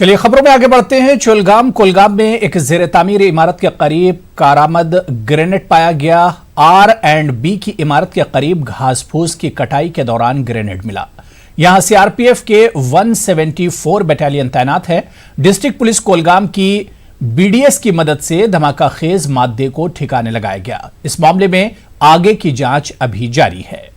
चलिए खबरों में आगे बढ़ते हैं। कुलगाम में एक जेर तामीर इमारत के करीब कारआमद ग्रेनेड पाया गया। R&B की इमारत के करीब घास फूस की कटाई के दौरान ग्रेनेड मिला। यहां सीआरपीएफ के 174 बटालियन तैनात है। डिस्ट्रिक्ट पुलिस कुलगाम की बीडीएस की मदद से धमाका खेज मादे को ठिकाने लगाया गया। इस मामले में आगे की जांच अभी जारी है।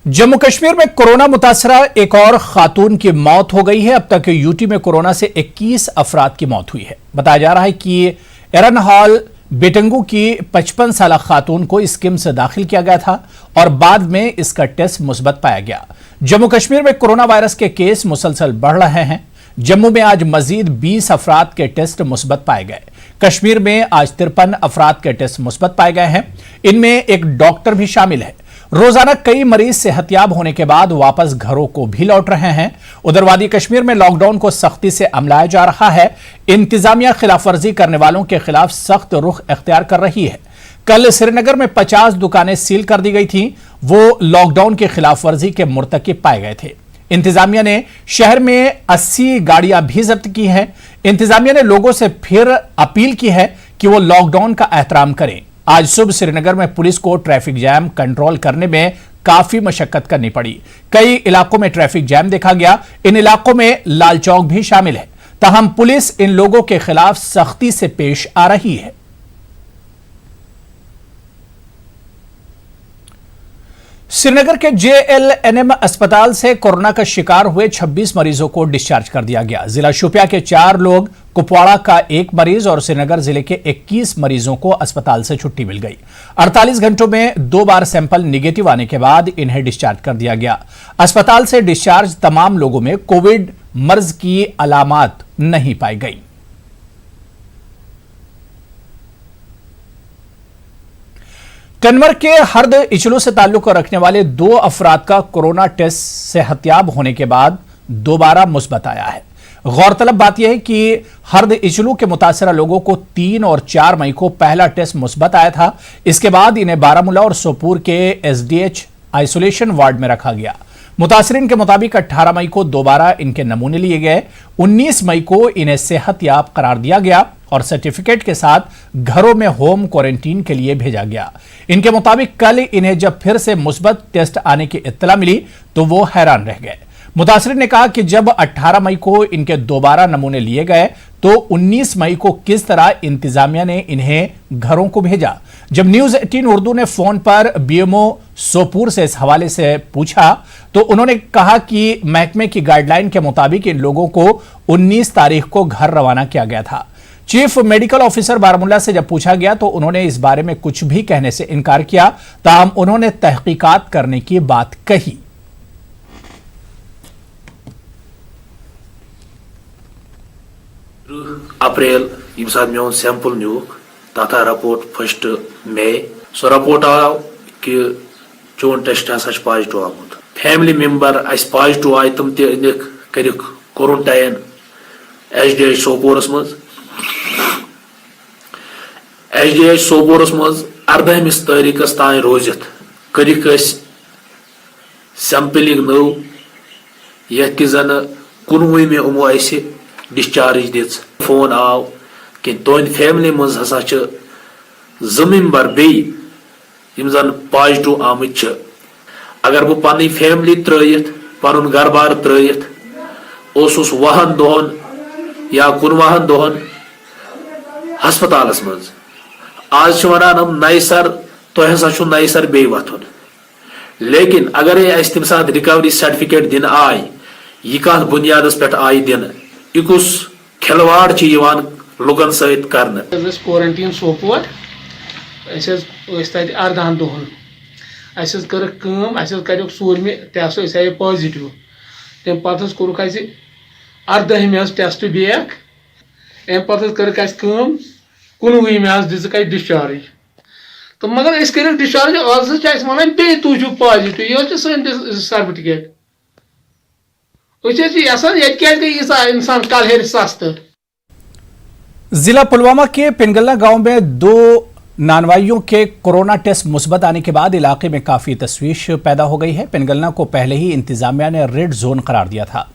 जम्मू कश्मीर में कोरोना मुतासरा एक और खातून की मौत हो गई है। अब तक यूटी में कोरोना से 21 अफराद की मौत हुई है। बताया जा रहा है कि एरन हॉल बेटंगू की 55 साल खातून को स्कीम से दाखिल किया गया था और बाद में इसका टेस्ट मुस्बत पाया गया। जम्मू कश्मीर में कोरोना वायरस के केस मुसलसल बढ़ रहे हैं। जम्मू में आज मजीद 20 अफराद के टेस्ट मुस्बत पाए गए। कश्मीर में आज 53 अफराद के टेस्ट मुस्बत पाए गए हैं। इनमें एक डॉक्टर भी शामिल है। रोजाना कई मरीज सेहतयाब होने के बाद वापस घरों को भी लौट रहे हैं। उधर वादी कश्मीर में लॉकडाउन को सख्ती से अमलाया जा रहा है। इंतजामिया खिलाफवर्जी करने वालों के खिलाफ सख्त रुख इख्तियार कर रही है। कल श्रीनगर में 50 दुकानें सील कर दी गई थीं। वो लॉकडाउन की खिलाफवर्जी के मुर्तकिब पाए गए थे। इंतजामिया ने शहर में 80 गाड़ियां भी जब्त की हैं। इंतजामिया ने लोगों से फिर अपील की है कि वो लॉकडाउन का एहतराम करें। आज सुबह श्रीनगर में पुलिस को ट्रैफिक जैम कंट्रोल करने में काफी मशक्कत करनी पड़ी। कई इलाकों में ट्रैफिक जैम देखा गया। इन इलाकों में लाल चौक भी शामिल है। ताहम पुलिस इन लोगों के खिलाफ सख्ती से पेश आ रही है। श्रीनगर के JLNM अस्पताल से कोरोना का शिकार हुए 26 मरीजों को डिस्चार्ज कर दिया गया। जिला शोपिया के 4 लोग, कुपवाड़ा का 1 मरीज और श्रीनगर जिले के 21 मरीजों को अस्पताल से छुट्टी मिल गई। 48 घंटों में 2 बार सैंपल निगेटिव आने के बाद इन्हें डिस्चार्ज कर दिया गया। अस्पताल से डिस्चार्ज तमाम लोगों में कोविड मर्ज की अलामात नहीं पाई गई। टनवर के हर्द इचलू से ताल्लुक रखने वाले 2 अफराद का कोरोना टेस्ट सेहतयाब होने के बाद दोबारा मुस्बत आया है। गौरतलब बात यह है कि हर्द इचलू के मुतासरा लोगों को 3 और 4 मई को पहला टेस्ट मुस्बत आया था। इसके बाद इन्हें बारामूला और सोपूर के SDH आइसोलेशन वार्ड में रखा गया। मुतासरीन के मुताबिक 18 मई को दोबारा इनके नमूने लिए गए। 19 मई को इन्हें सेहतयाब करार दिया गया और सर्टिफिकेट के साथ घरों में होम क्वारंटीन के लिए भेजा गया। इनके मुताबिक कल इन्हें जब फिर से मुस्बत टेस्ट आने की इत्तला मिली तो वो हैरान रह गए। मुतासरीन ने कहा कि जब 18 मई को इनके दोबारा नमूने लिए गए तो 19 मई को किस तरह इंतजामिया ने इन्हें घरों को भेजा। जब न्यूज 18 उर्दू ने फोन पर BMO सोपूर से इस हवाले से पूछा तो उन्होंने कहा कि महकमे की गाइडलाइन के मुताबिक इन लोगों को 19 तारीख को घर रवाना किया गया था। चीफ मेडिकल ऑफिसर बारामूला से जब पूछा गया तो उन्होंने इस बारे में कुछ भी कहने से इनकार किया। ताहम उन्होंने तहकीकात करने की बात कही। अप्रैल यम साथ मे सैंपल नुक तथ रिपोर्ट 1 मई सो रिपोर्ट आव कि चोन टेस्ट हसा पॉजिटिव आमुत। फैमिली मेंबर अस पॉजिटिव आय तम तक कर क्वारंटाइन SDH सोपोरस मज। SDH सोपोरस मज 18 तारीखस तान रोजित करिक सैंपलिंग नौ यह जन 19 में उमो डिस्चार्ज दिस। फोन आव कि तुंद फैमिली मज हसा 2 मेंबर बेम जन पॉजिटिव आमुत। अगर बह पन फैमिली त्रयित पन घर बार त्रयित ओसुस 20 दोहन या 19 दोहन हस्पतालस मज। आज वनान हम नई सर तो हसा नई सर बे वथुन। लेकिन अगर तम सात रिकवरी सर्टिफिकेट दिन आय यह कत बुनियादस पे आय दिन यह कुस खिलवाड़ लुकन सत कर क्वारंटीन सोपोर 18 दोहन कर 4 तह पॉजिटिव तम पे कोक 18 में टेस्ट बैक अम पे कर 19 में दिख डिस्चार्ज तो मगर कर डिस्चार्ज आज वन बे तुझ पॉजिटिव यह सन सर्टिफिकेट इंसान कल हेर सस्त। जिला पुलवामा के पिनगल्ला गांव में 2 नानवाइयों के कोरोना टेस्ट मुस्बत आने के बाद इलाके में काफी तशवीश पैदा हो गई है। पेनगल्ला को पहले ही इंतजामिया ने रेड जोन करार दिया था।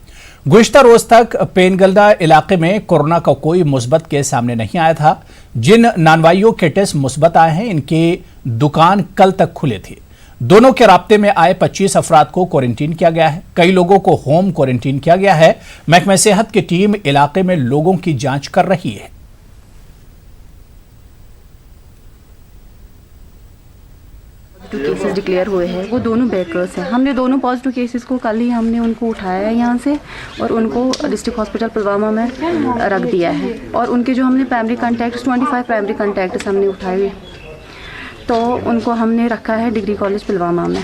गुज़िश्ता रोज तक पेनगल्ला इलाके में कोरोना का कोई मुस्बत केस सामने नहीं आया था। जिन नानवाइयों के टेस्ट मुस्बत आए हैं, इनकी दुकान कल तक खुले थी। दोनों के राब्ते में आए 25 अफराद को क्वारंटीन किया गया है। कई लोगों को होम क्वारंटीन किया गया है। महकमा सेहत की टीम इलाके में लोगों की जांच कर रही है। केसेस डिक्लेयर हुए हैं वो दोनों बेकर्स हैं। हमने दोनों पॉजिटिव केसेस को कल ही हमने उनको उठाया है यहाँ से और उनको डिस्ट्रिक्ट हॉस्पिटल पुलवामा में रख दिया है। और उनके जो हमने प्राइमरी कॉन्टैक्ट्स 25 प्राइमरी कॉन्टैक्ट्स हमने उठाए तो उनको हमने रखा है डिग्री कॉलेज पुलवामा में।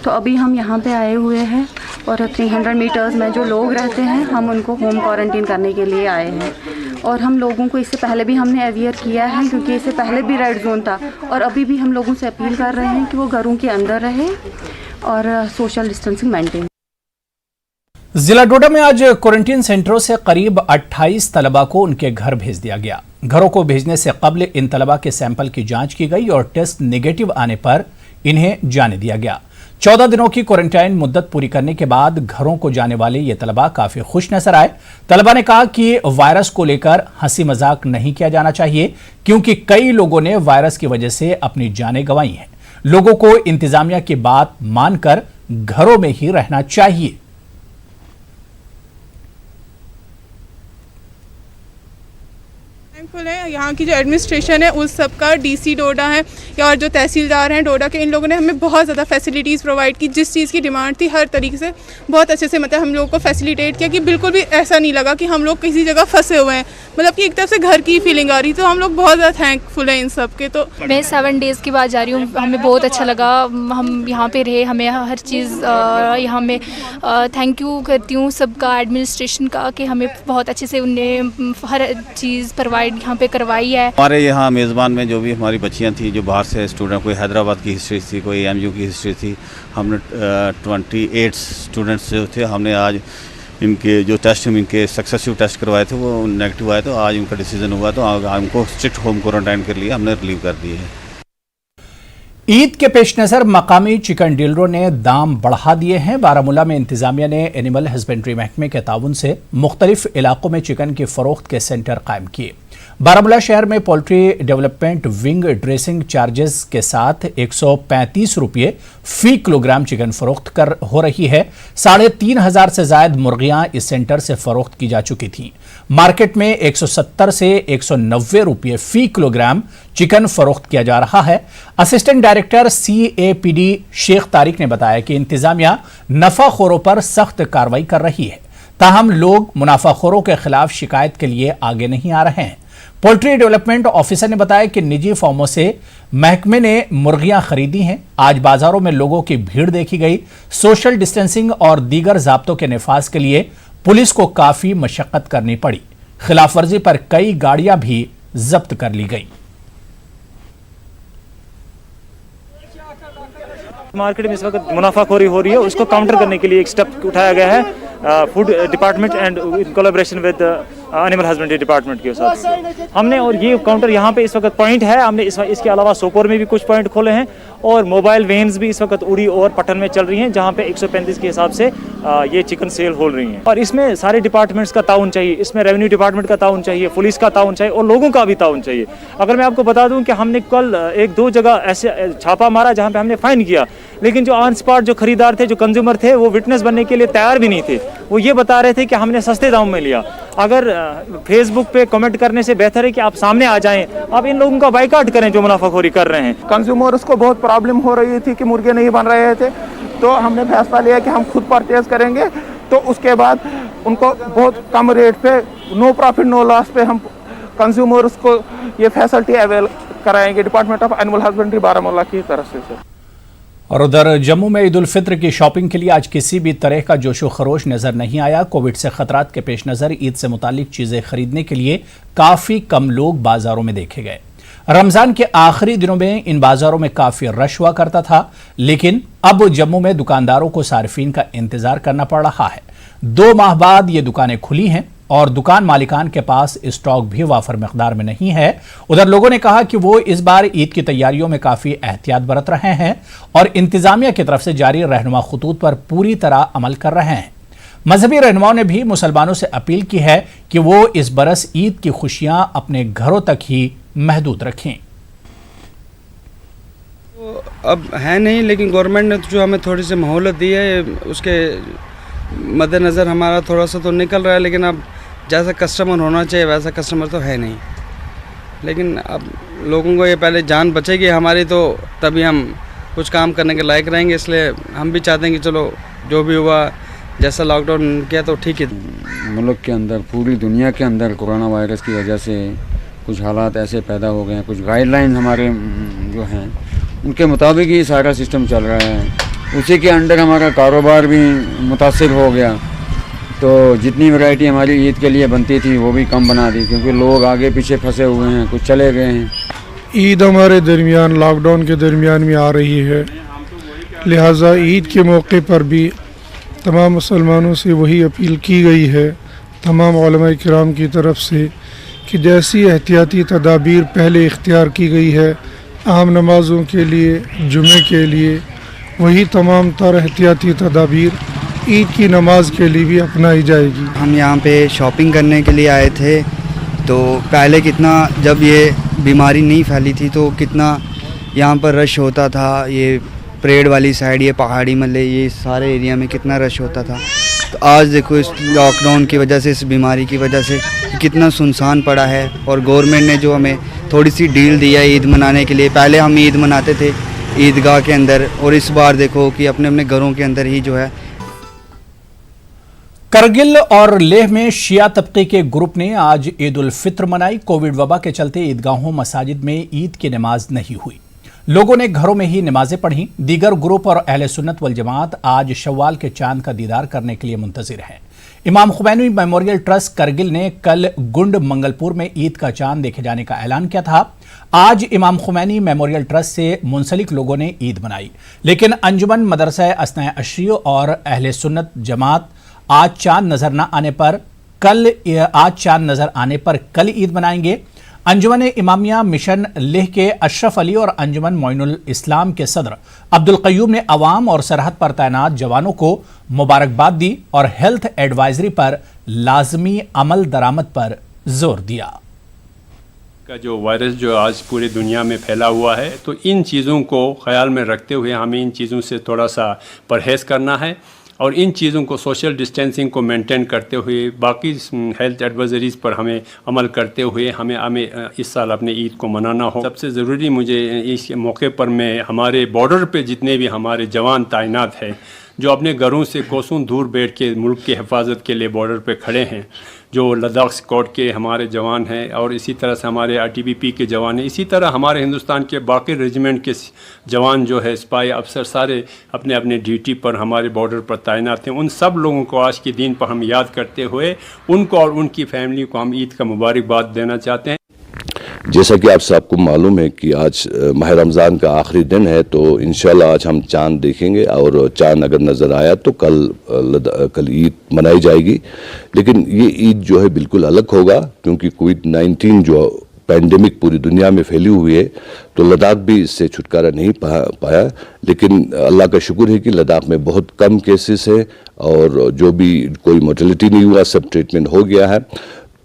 तो अभी हम यहाँ पे आए हुए हैं और 300 मीटर्स में जो लोग रहते हैं हम उनको होम क्वारंटीन करने के लिए आए हैं। और हम लोगों को इससे पहले भी हमने अवेयर किया है क्योंकि इससे पहले भी रेड जोन था और अभी भी हम लोगों से अपील कर रहे हैं कि वो घरों के अंदर रहे और सोशल डिस्टेंसिंग मेंटेन। जिला डोडा में आज क्वारंटीन सेंटरों से करीब 28 तलबा को उनके घर भेज दिया गया। घरों को भेजने से कबल इन तलबा के सैंपल की जांच की गई और टेस्ट नेगेटिव आने पर इन्हें जाने दिया गया। 14 दिनों की क्वारंटाइन मुद्दत पूरी करने के बाद घरों को जाने वाले ये तलबा काफी खुश नजर आए। तलबा ने कहा कि वायरस को लेकर हंसी मजाक नहीं किया जाना चाहिए क्योंकि कई लोगों ने वायरस की वजह से अपनी जानें गंवाई हैं। लोगों को इंतजामिया की बात मानकर घरों में ही रहना चाहिए। थैंकफुल है यहाँ की जो एडमिनिस्ट्रेशन है उस सबका, डीसी डोडा है और जो तहसीलदार हैं डोडा के, इन लोगों ने हमें बहुत ज़्यादा फैसिलिटीज़ प्रोवाइड की। जिस चीज़ की डिमांड थी हर तरीके से बहुत अच्छे से मतलब हम लोगों को फैसिलिटेट किया कि बिल्कुल भी ऐसा नहीं लगा कि हम लोग किसी जगह फंसे हुए हैं। मतलब कि एक तरफ से घर की फीलिंग आ रही, तो हम लोग बहुत ज़्यादा थैंकफुल हैं इन सब के। तो मैं 7 डेज़ के बाद जा रही हूँ, हमें बहुत अच्छा लगा। हम यहाँ पे रहे, हमें हर चीज़ यहाँ में थैंक यू करती हूँ सबका, एडमिनिस्ट्रेशन का, कि हमें बहुत अच्छे से उनने हर चीज़ प्रोवाइड यहाँ पे करवाई है। हमारे यहाँ मेज़बान में जो भी हमारी बच्चियाँ थी जो बाहर से स्टूडेंट, कोई हैदराबाद की हिस्ट्री थी, कोई एमयू की हिस्ट्री थी, हमने 28 स्टूडेंट्स जो थे हमने आज इनके जो टेस्ट इनके सक्सेसिव टेस्ट करवाए थे वो नेगेटिव आए, तो आज उनका डिसीजन हुआ तो उनको स्ट्रिक्ट होम क्वारंटाइन के लिए हमने रिलीव कर दिए है। ईद के पेश नजर मकामी चिकन डीलरों ने दाम बढ़ा दिए हैं। बारामूला में इंतजामिया ने एनिमल हस्बेंड्री महकमे के ताउन से मुख्तलिफ इलाकों में चिकन की फरोख्त के सेंटर कायम किए। बारामूला शहर में poultry development wing dressing charges के साथ 135 रुपये फी किलोग्राम चिकन फरोख्त हो रही है। 3,500 से ज्यादा मुर्गियां इस सेंटर से फरोख्त की जा चुकी थीं। मार्केट में 170 से 190 रुपये फी किलोग्राम चिकन फरोख्त किया जा रहा है। Assistant director CAPD Sheikh Tariq ने बताया कि इंतजामिया नफाखोरों पर सख्त कार्रवाई कर रही है, ताहम लोग मुनाफाखोरों के खिलाफ शिकायत के लिए आगे नहीं आ रहे हैं। पोल्ट्री डेवलपमेंट ऑफिसर ने बताया कि निजी फार्मों से महकमे ने मुर्गियां खरीदी हैं। आज बाजारों में लोगों की भीड़ देखी गई। सोशल डिस्टेंसिंग और दीगर ज़ाब्तों के निफाज के लिए पुलिस को काफी मशक्कत करनी पड़ी। खिलाफ वर्जी पर कई गाड़ियां भी जब्त कर ली गई। मार्केट में इस वक्त मुनाफाखोरी हो रही है, उसको काउंटर करने के लिए एक स्टेप उठाया गया है food department and in collaboration with animal husbandry department के साथ हमने, और ये काउंटर यहाँ पे इस वक्त पॉइंट है। हमने इसके अलावा सोपोर में भी कुछ पॉइंट खोले हैं और मोबाइल वैन्स भी इस वक्त उड़ी और पटन में चल रही हैं, जहाँ पे 135 के हिसाब से ये चिकन सेल हो रही हैं। और इसमें सारे डिपार्टमेंट्स का ताउन चाहिए, इसमें रेवेन्यू डिपार्टमेंट का ताउन चाहिए, पुलिस का ताउन चाहिए और लोगों का भी ताउन चाहिए। अगर मैं आपको बता दूं कि हमने कल 1-2 जगह ऐसे छापा मारा जहाँ पे हमने फाइन किया, लेकिन जो ऑन स्पॉट जो खरीदार थे, जो कंज्यूमर थे, वो विटनेस बनने के लिए तैयार भी नहीं थे। वो ये बता रहे थे कि हमने सस्ते दाम में लिया। अगर फेसबुक पे कमेंट करने से बेहतर है कि आप सामने आ जाएं, आप इन लोगों का बाइकाट करें जो मुनाफाखोरी कर रहे हैं। कंज्यूमर्स को बहुत प्रॉब्लम हो रही थी कि मुर्गे नहीं बन रहे थे, तो हमने फैसला लिया कि हम खुद परचेज करेंगे। तो उसके बाद उनको बहुत कम रेट पे, नो प्रॉफिट नो लॉस पे हम कंज्यूमर्स को ये फैसिलिटी अवेल कराएंगे department of animal husbandry Baramulla की तरफ से। और उधर जम्मू में ईद उल फित्र की शॉपिंग के लिए आज किसी भी तरह का जोशो खरोश नजर नहीं आया। कोविड से खतरात के पेश नजर ईद से मुतालिक चीजें खरीदने के लिए काफी कम लोग बाजारों में देखे गए। रमजान के आखिरी दिनों में इन बाजारों में काफी रश हुआ करता था, लेकिन अब जम्मू में दुकानदारों को सार्फिन का इंतजार करना पड़ रहा है। 2 माह बाद ये दुकानें खुली हैं और दुकान मालिकान के पास स्टॉक भी वाफर मकदार में नहीं है। उधर लोगों ने कहा कि वो इस बार ईद की तैयारियों में काफी एहतियात बरत रहे हैं और इंतजामिया की तरफ से जारी रहनुमा खतूत पर पूरी तरह अमल कर रहे हैं। मजहबी रहनुमाओं ने भी मुसलमानों से अपील की है कि वो इस बरस ईद की खुशियां अपने घरों तक ही महदूद रखें। अब है नहीं, लेकिन गवर्नमेंट ने जो हमें थोड़ी सी मोहलत दी है, उसके मद्देनज़र हमारा थोड़ा सा तो निकल रहा है, लेकिन अब जैसा कस्टमर होना चाहिए वैसा कस्टमर तो है नहीं। लेकिन अब लोगों को ये पहले जान बचेगी हमारी तो तभी हम कुछ काम करने के लायक रहेंगे, इसलिए हम भी चाहते हैं कि चलो जो भी हुआ, जैसा लॉकडाउन किया तो ठीक है। मुल्क के अंदर, पूरी दुनिया के अंदर कोरोना वायरस की वजह से कुछ हालात ऐसे पैदा हो गए हैं, कुछ गाइडलाइन हमारे जो हैं उनके मुताबिक ही सारा सिस्टम चल रहा है। उसी के अंडर हमारा कारोबार भी मुतासिर हो गया, तो जितनी वैरायटी हमारी ईद के लिए बनती थी वो भी कम बना दी, क्योंकि लोग आगे पीछे फंसे हुए हैं, कुछ चले गए हैं। ईद हमारे दरमियान, लॉकडाउन के दरमियान में आ रही है, लिहाजा ईद के मौके पर भी तमाम मुसलमानों से वही अपील की गई है तमाम उलमा किराम की तरफ से कि जैसी एहतियाती तदाबीर पहले इख्तियार की गई है अहम नमाज़ों के लिए, जुमे के लिए, वही तमाम तर एहतियाती तदाबीर ईद की नमाज के लिए भी अपनाई जाएगी। हम यहाँ पे शॉपिंग करने के लिए आए थे, तो पहले कितना, जब ये बीमारी नहीं फैली थी तो कितना यहाँ पर रश होता था। ये परेड वाली साइड, ये पहाड़ी मल्ले, ये सारे एरिया में कितना रश होता था। तो आज देखो इस लॉकडाउन की वजह से, इस बीमारी की वजह से कितना सुनसान पड़ा है। और गवर्नमेंट ने जो हमें थोड़ी सी डील दी है ईद मनाने के लिए, पहले हम ईद मनाते थे ईदगाह के अंदर, और इस बार देखो कि अपने अपने घरों के अंदर ही जो है। करगिल और लेह में शिया तबके के ग्रुप ने आज ईद उल फित्र मनाई। कोविड वबा के चलते ईदगाहों, मसाजिद में ईद की नमाज नहीं हुई, लोगों ने घरों में ही नमाजें पढ़ी। दीगर ग्रुप और अहले सुन्नत वल जमात आज शव्वाल के चांद का दीदार करने के लिए मुंतजिर हैं। इमाम खुमैनी मेमोरियल ट्रस्ट करगिल ने कल गुंड मंगलपुर में ईद का चांद देखे जाने का ऐलान किया था। आज इमाम खुमैनी मेमोरियल ट्रस्ट से मुंसलिक लोगों ने ईद मनाई, लेकिन अंजुमन मदरसा असना अशरी और अहले सुन्नत जमात आज चांद नजर आने पर कल ईद मनाएंगे। अंजुमन इमामिया मिशन लेह के अशरफ अली और अंजुमन मोइनुल इस्लाम के सदर अब्दुल कयूम ने अवाम और सरहद पर तैनात जवानों को मुबारकबाद दी और हेल्थ एडवाइजरी पर लाजमी अमल दरामद पर जोर दिया। का जो वायरस जो आज पूरी दुनिया में फैला हुआ है, तो इन चीज़ों को ख्याल में रखते हुए हमें इन चीज़ों से थोड़ा सा परहेज़ करना है और इन चीज़ों को, सोशल डिस्टेंसिंग को मेंटेन करते हुए, बाकी हेल्थ एडवाइजरीज़ पर हमें अमल करते हुए हमें इस साल अपने ईद को मनाना हो। सबसे ज़रूरी मुझे इस मौके पर मैं हमारे बॉर्डर पे जितने भी हमारे जवान तैनात हैं, जो अपने घरों से कोसों दूर बैठ के मुल्क की हिफाजत के लिए बॉर्डर पे खड़े हैं, जो लद्दाख स्क्वाड के हमारे जवान हैं और इसी तरह से हमारे ITBP के जवान हैं, इसी तरह हमारे हिंदुस्तान के बाकी रेजिमेंट के जवान जो है, सिपाही अफसर, सारे अपने अपने ड्यूटी पर हमारे बॉर्डर पर तैनात हैं। उन सब लोगों को आज के दिन पर हम याद करते हुए उनको और उनकी फैमिली को हम ईद का मुबारकबाद देना चाहते हैं। जैसा कि आप सबको मालूम है कि आज माह रमज़ान का आखिरी दिन है, तो इंशाल्लाह आज हम चांद देखेंगे और चांद अगर नज़र आया तो कल ईद मनाई जाएगी। लेकिन ये ईद जो है बिल्कुल अलग होगा, क्योंकि कोविड-19 जो पैंडेमिक पूरी दुनिया में फैली हुई है, तो लद्दाख भी इससे छुटकारा नहीं पाया। लेकिन अल्लाह का शुक्र है कि लद्दाख में बहुत कम केसेस है और जो भी कोई मोर्टेलिटी नहीं हुआ, सब ट्रीटमेंट हो गया है।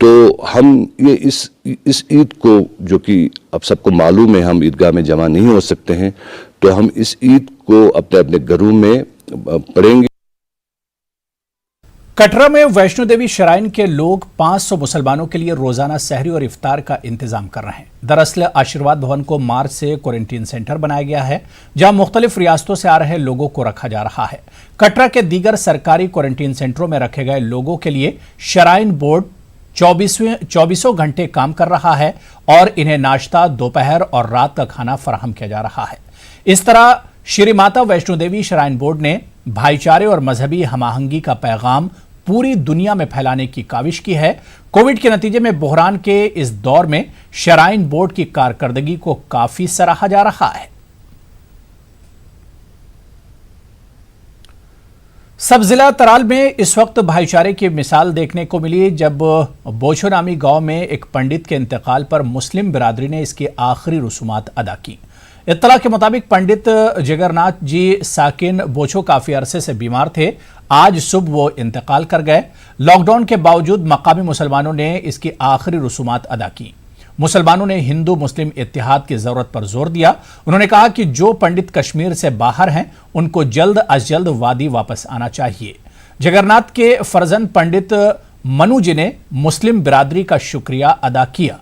तो हम ये इस ईद को, जो कि अब सबको मालूम है हम ईदगाह में जमा नहीं हो सकते हैं, तो हम इस ईद को अपने अपने घरों में पढ़ेंगे। कटरा में वैष्णो देवी श्राइन के लोग 500 मुसलमानों के लिए रोजाना सहरी और इफ्तार का इंतजाम कर रहे हैं। दरअसल आशीर्वाद भवन को मार्च से क्वारंटीन सेंटर बनाया गया है, जहां मुख्तलिफ रियासतों से आ रहे लोगों को रखा जा रहा है। कटरा के दीगर सरकारी क्वारंटीन सेंटरों में रखे गए लोगों के लिए श्राइन बोर्ड 24 घंटे काम कर रहा है और इन्हें नाश्ता, दोपहर और रात का खाना फराहम किया जा रहा है। इस तरह श्री माता वैष्णो देवी श्राइन बोर्ड ने भाईचारे और मजहबी हमाहंगी का पैगाम पूरी दुनिया में फैलाने की काविश की है। कोविड के नतीजे में बहरान के इस दौर में श्राइन बोर्ड की कारकर्दगी को काफी सराहा जा रहा है। सब जिला तराल में इस वक्त भाईचारे की मिसाल देखने को मिली जब बोछो नामी गांव में एक पंडित के इंतकाल पर मुस्लिम बिरादरी ने इसकी आखिरी रसूमात अदा की। इत्तला के मुताबिक पंडित जगरनाथ जी साकिन बोछो काफी अरसे से बीमार थे। आज सुबह वो इंतकाल कर गए। लॉकडाउन के बावजूद मकामी मुसलमानों ने इसकी आखिरी रसूमात अदा की। मुसलमानों ने हिंदू मुस्लिम इत्तिहाद की जरूरत पर जोर दिया। उन्होंने कहा कि जो पंडित कश्मीर से बाहर हैं उनको जल्द अज जल्द वादी वापस आना चाहिए। जगन्नाथ के फर्जन पंडित मनु जी ने मुस्लिम बिरादरी का शुक्रिया अदा किया।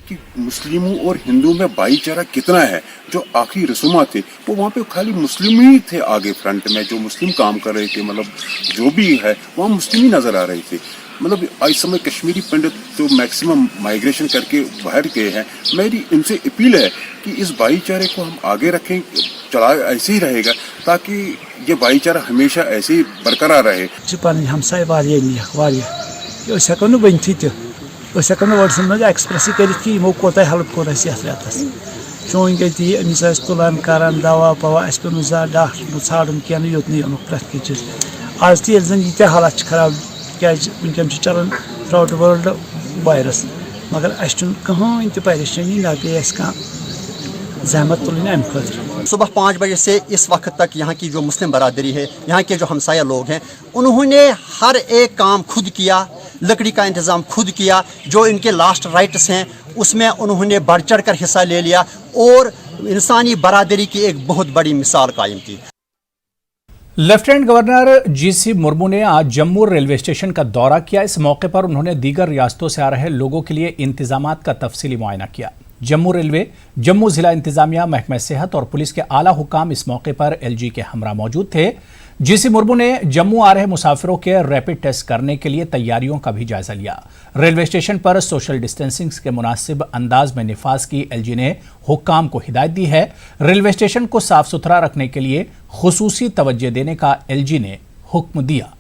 कि मुस्लिमों और हिंदुओं में भाईचारा कितना है। जो आखिरी रसूमात थे वो वहाँ पे खाली मुस्लिम ही थे आगे फ्रंट में, जो मुस्लिम काम कर रहे थे, मतलब जो भी है वहाँ मुस्लिम ही नजर आ रहे थे। मतलब इस समय कश्मीरी पंडित तो मैक्सिमम माइग्रेशन करके बाहर गए हैं। मेरी इनसे अपील है कि इस भाईचारे को हम आगे रखें, चला ऐसे ही रहेगा ताकि ये भाईचारा हमेशा ऐसे ही बरकरार रहे। एक्सप्रेस कर कोत हेल्प कोर रेतस चोन गई अमिस तुलान करान दवा पवा पे डॉक्टर ाड़न क्या योत नहीं प्रेत चीज आज तक जन ये हालत खराब क्या वनकन चलान थ्रू वर्ल्ड वायरस मगर कहीं परेशानी ना पे जहमत तुल अम खुद। सुबह 5 बजे से इस वक्त तक यहाँ की जो मुस्लिम बरादरी है, यहाँ के जो हमसाया लोग हैं, उन्होंने हर एक काम खुद किया, लकड़ी का इंतज़ाम खुद किया। जो इनके लास्ट राइट्स हैं उसमें उन्होंने बढ़ चढ़ कर हिस्सा ले लिया और इंसानी बरादरी की एक बहुत बड़ी मिसाल कायम की। लेफ्टिनेंट गवर्नर जीसी मुर्मू ने आज जम्मू रेलवे स्टेशन का दौरा किया। इस मौके पर उन्होंने दीगर रियासतों से आ रहे लोगों के लिए इंतजामात का तफसीली मुआयना किया। जम्मू रेलवे, जम्मू जिला इंतजामिया, महकमा सेहत और पुलिस के आला हुकाम इस मौके पर एलजी के हमरा मौजूद थे। जीसी मुर्मू ने जम्मू आ रहे मुसाफिरों के रैपिड टेस्ट करने के लिए तैयारियों का भी जायजा लिया। रेलवे स्टेशन पर सोशल डिस्टेंसिंग के मुनासिब अंदाज में निफाज की एलजी ने हुक्काम को हिदायत दी है। रेलवे स्टेशन को साफ सुथरा रखने के लिए खुसूसी तवज्जो देने का एलजी ने हुक्म दिया।